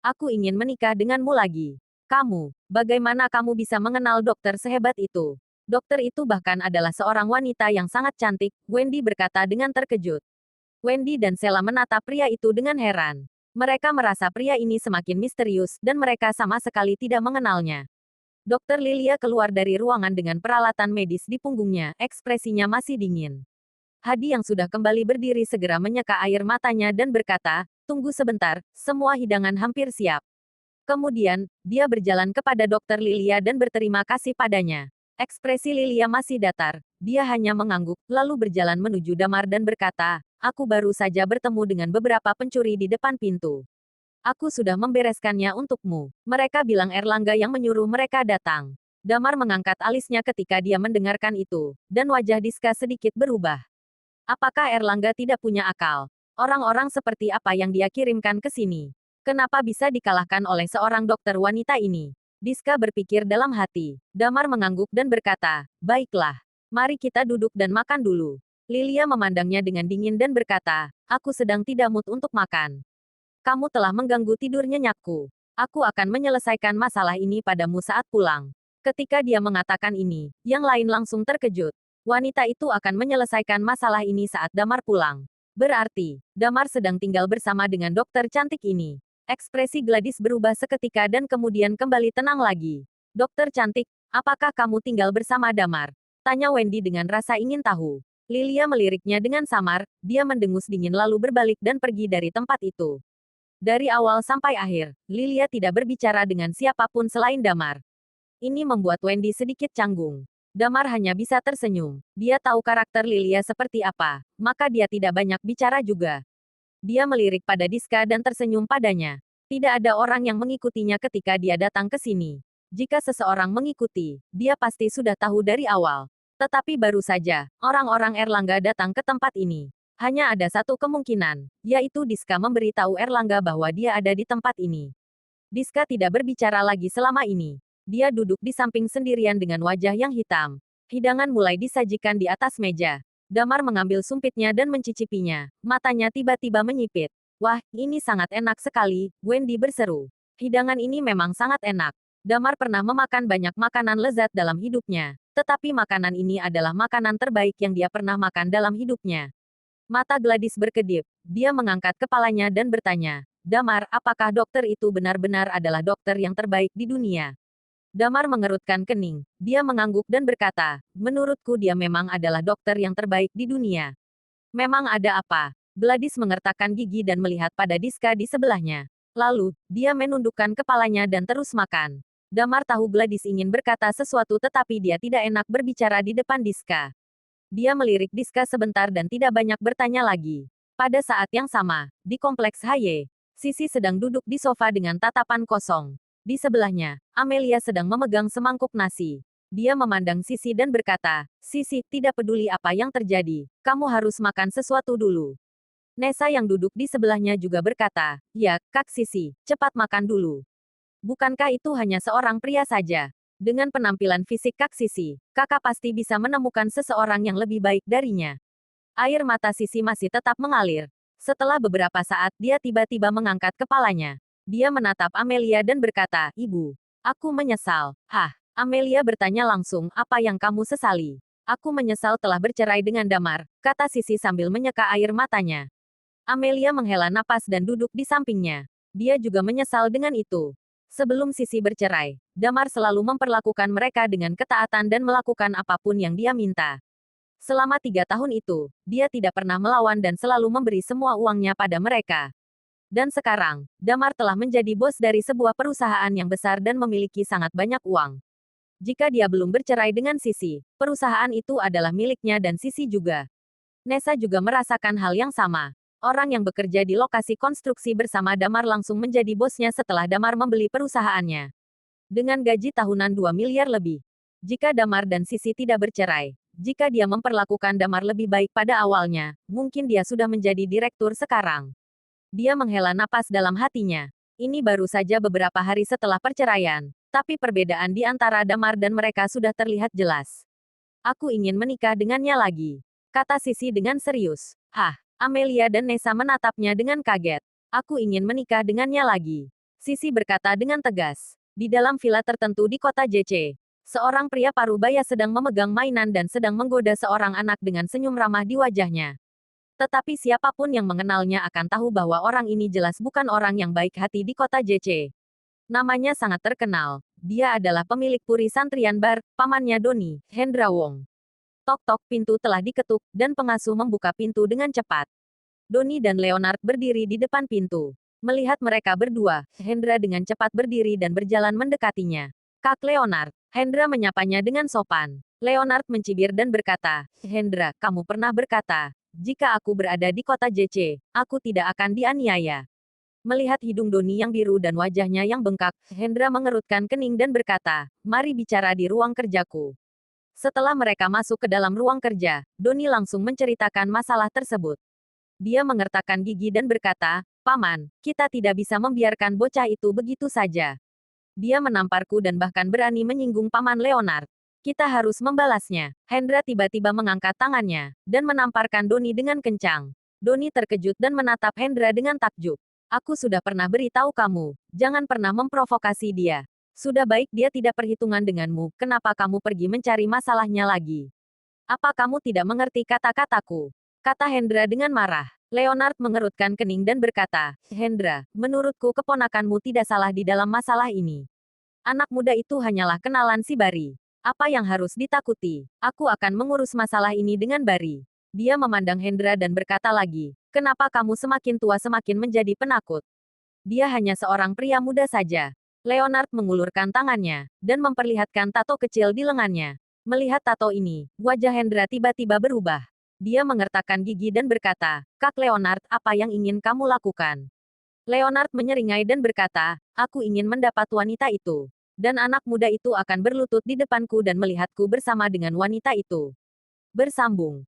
Aku ingin menikah denganmu lagi. Kamu, bagaimana kamu bisa mengenal dokter sehebat itu? Dokter itu bahkan adalah seorang wanita yang sangat cantik, Wendy berkata dengan terkejut. Wendy dan Sheila menatap pria itu dengan heran. Mereka merasa pria ini semakin misterius, dan mereka sama sekali tidak mengenalnya. Dokter Lilia keluar dari ruangan dengan peralatan medis di punggungnya, ekspresinya masih dingin. Hadi yang sudah kembali berdiri segera menyeka air matanya dan berkata, tunggu sebentar, semua hidangan hampir siap. Kemudian, dia berjalan kepada dokter Lilia dan berterima kasih padanya. Ekspresi Lilia masih datar, dia hanya mengangguk, lalu berjalan menuju Damar dan berkata, aku baru saja bertemu dengan beberapa pencuri di depan pintu. Aku sudah membereskannya untukmu. Mereka bilang Erlangga yang menyuruh mereka datang. Damar mengangkat alisnya ketika dia mendengarkan itu, dan wajah Diska sedikit berubah. Apakah Erlangga tidak punya akal? Orang-orang seperti apa yang dia kirimkan ke sini? Kenapa bisa dikalahkan oleh seorang dokter wanita ini? Diska berpikir dalam hati. Damar mengangguk dan berkata, baiklah. Mari kita duduk dan makan dulu. Lilia memandangnya dengan dingin dan berkata, aku sedang tidak mood untuk makan. Kamu telah mengganggu tidur nyenyakku. Aku akan menyelesaikan masalah ini padamu saat pulang. Ketika dia mengatakan ini, yang lain langsung terkejut. Wanita itu akan menyelesaikan masalah ini saat Damar pulang. Berarti, Damar sedang tinggal bersama dengan dokter cantik ini. Ekspresi Gladys berubah seketika dan kemudian kembali tenang lagi. Dokter cantik, apakah kamu tinggal bersama Damar? Tanya Wendy dengan rasa ingin tahu. Lilia meliriknya dengan samar, dia mendengus dingin lalu berbalik dan pergi dari tempat itu. Dari awal sampai akhir, Lilia tidak berbicara dengan siapapun selain Damar. Ini membuat Wendy sedikit canggung. Damar hanya bisa tersenyum. Dia tahu karakter Lilia seperti apa, maka dia tidak banyak bicara juga. Dia melirik pada Diska dan tersenyum padanya. Tidak ada orang yang mengikutinya ketika dia datang ke sini. Jika seseorang mengikuti, dia pasti sudah tahu dari awal. Tetapi baru saja, orang-orang Erlangga datang ke tempat ini. Hanya ada satu kemungkinan, yaitu Diska memberitahu Erlangga bahwa dia ada di tempat ini. Diska tidak berbicara lagi selama ini. Dia duduk di samping sendirian dengan wajah yang hitam. Hidangan mulai disajikan di atas meja. Damar mengambil sumpitnya dan mencicipinya. Matanya tiba-tiba menyipit. Wah, ini sangat enak sekali, Wendy berseru. Hidangan ini memang sangat enak. Damar pernah memakan banyak makanan lezat dalam hidupnya. Tetapi makanan ini adalah makanan terbaik yang dia pernah makan dalam hidupnya. Mata Gladys berkedip. Dia mengangkat kepalanya dan bertanya, Damar, apakah dokter itu benar-benar adalah dokter yang terbaik di dunia? Damar mengerutkan kening. Dia mengangguk dan berkata, menurutku dia memang adalah dokter yang terbaik di dunia. Memang ada apa? Gladys mengertakkan gigi dan melihat pada Diska di sebelahnya. Lalu, dia menundukkan kepalanya dan terus makan. Damar tahu Gladys ingin berkata sesuatu tetapi dia tidak enak berbicara di depan Diska. Dia melirik Diska sebentar dan tidak banyak bertanya lagi. Pada saat yang sama, di kompleks Haye, Sisi sedang duduk di sofa dengan tatapan kosong. Di sebelahnya, Amelia sedang memegang semangkuk nasi. Dia memandang Sisi dan berkata, Sisi, tidak peduli apa yang terjadi, kamu harus makan sesuatu dulu. Nessa yang duduk di sebelahnya juga berkata, ya, Kak Sisi, cepat makan dulu. Bukankah itu hanya seorang pria saja? Dengan penampilan fisik Kak Sisi, kakak pasti bisa menemukan seseorang yang lebih baik darinya. Air mata Sisi masih tetap mengalir. Setelah beberapa saat, dia tiba-tiba mengangkat kepalanya. Dia menatap Amelia dan berkata, Ibu, aku menyesal. Hah? Amelia bertanya langsung, apa yang kamu sesali? Aku menyesal telah bercerai dengan Damar, kata Sisi sambil menyeka air matanya. Amelia menghela napas dan duduk di sampingnya. Dia juga menyesal dengan itu. Sebelum Sisi bercerai, Damar selalu memperlakukan mereka dengan ketaatan dan melakukan apapun yang dia minta. Selama 3 tahun itu, dia tidak pernah melawan dan selalu memberi semua uangnya pada mereka. Dan sekarang, Damar telah menjadi bos dari sebuah perusahaan yang besar dan memiliki sangat banyak uang. Jika dia belum bercerai dengan Sisi, perusahaan itu adalah miliknya dan Sisi juga. Nessa juga merasakan hal yang sama. Orang yang bekerja di lokasi konstruksi bersama Damar langsung menjadi bosnya setelah Damar membeli perusahaannya. Dengan gaji tahunan 2 miliar lebih. Jika Damar dan Sisi tidak bercerai, jika dia memperlakukan Damar lebih baik pada awalnya, mungkin dia sudah menjadi direktur sekarang. Dia menghela napas dalam hatinya. Ini baru saja beberapa hari setelah perceraian, tapi perbedaan di antara Damar dan mereka sudah terlihat jelas. Aku ingin menikah dengannya lagi, kata Sisi dengan serius. Hah? Amelia dan Nessa menatapnya dengan kaget. Aku ingin menikah dengannya lagi. Sisi berkata dengan tegas. Di dalam villa tertentu di kota JC, seorang pria parubaya sedang memegang mainan dan sedang menggoda seorang anak dengan senyum ramah di wajahnya. Tetapi siapapun yang mengenalnya akan tahu bahwa orang ini jelas bukan orang yang baik hati di kota JC. Namanya sangat terkenal. Dia adalah pemilik Puri Santrian Bar, pamannya Doni, Hendra Wong. Tok-tok, pintu telah diketuk, dan pengasuh membuka pintu dengan cepat. Doni dan Leonard berdiri di depan pintu. Melihat mereka berdua, Hendra dengan cepat berdiri dan berjalan mendekatinya. Kak Leonard, Hendra menyapanya dengan sopan. Leonard mencibir dan berkata, Hendra, kamu pernah berkata, jika aku berada di kota JC, aku tidak akan dianiaya. Melihat hidung Doni yang biru dan wajahnya yang bengkak, Hendra mengerutkan kening dan berkata, mari bicara di ruang kerjaku. Setelah mereka masuk ke dalam ruang kerja, Doni langsung menceritakan masalah tersebut. Dia mengertakkan gigi dan berkata, Paman, kita tidak bisa membiarkan bocah itu begitu saja. Dia menamparku dan bahkan berani menyinggung Paman Leonard. Kita harus membalasnya. Hendra tiba-tiba mengangkat tangannya, dan menamparkan Doni dengan kencang. Doni terkejut dan menatap Hendra dengan takjub. Aku sudah pernah beritahu kamu, jangan pernah memprovokasi dia. Sudah baik dia tidak perhitungan denganmu, kenapa kamu pergi mencari masalahnya lagi? Apa kamu tidak mengerti kata-kataku? Kata Hendra dengan marah. Leonard mengerutkan kening dan berkata, Hendra, menurutku keponakanmu tidak salah di dalam masalah ini. Anak muda itu hanyalah kenalan si Bari. Apa yang harus ditakuti? Aku akan mengurus masalah ini dengan Bari. Dia memandang Hendra dan berkata lagi, kenapa kamu semakin tua semakin menjadi penakut? Dia hanya seorang pria muda saja. Leonard mengulurkan tangannya, dan memperlihatkan tato kecil di lengannya. Melihat tato ini, wajah Hendra tiba-tiba berubah. Dia mengertakkan gigi dan berkata, Kak Leonard, apa yang ingin kamu lakukan? Leonard menyeringai dan berkata, aku ingin mendapat wanita itu. Dan anak muda itu akan berlutut di depanku dan melihatku bersama dengan wanita itu. Bersambung.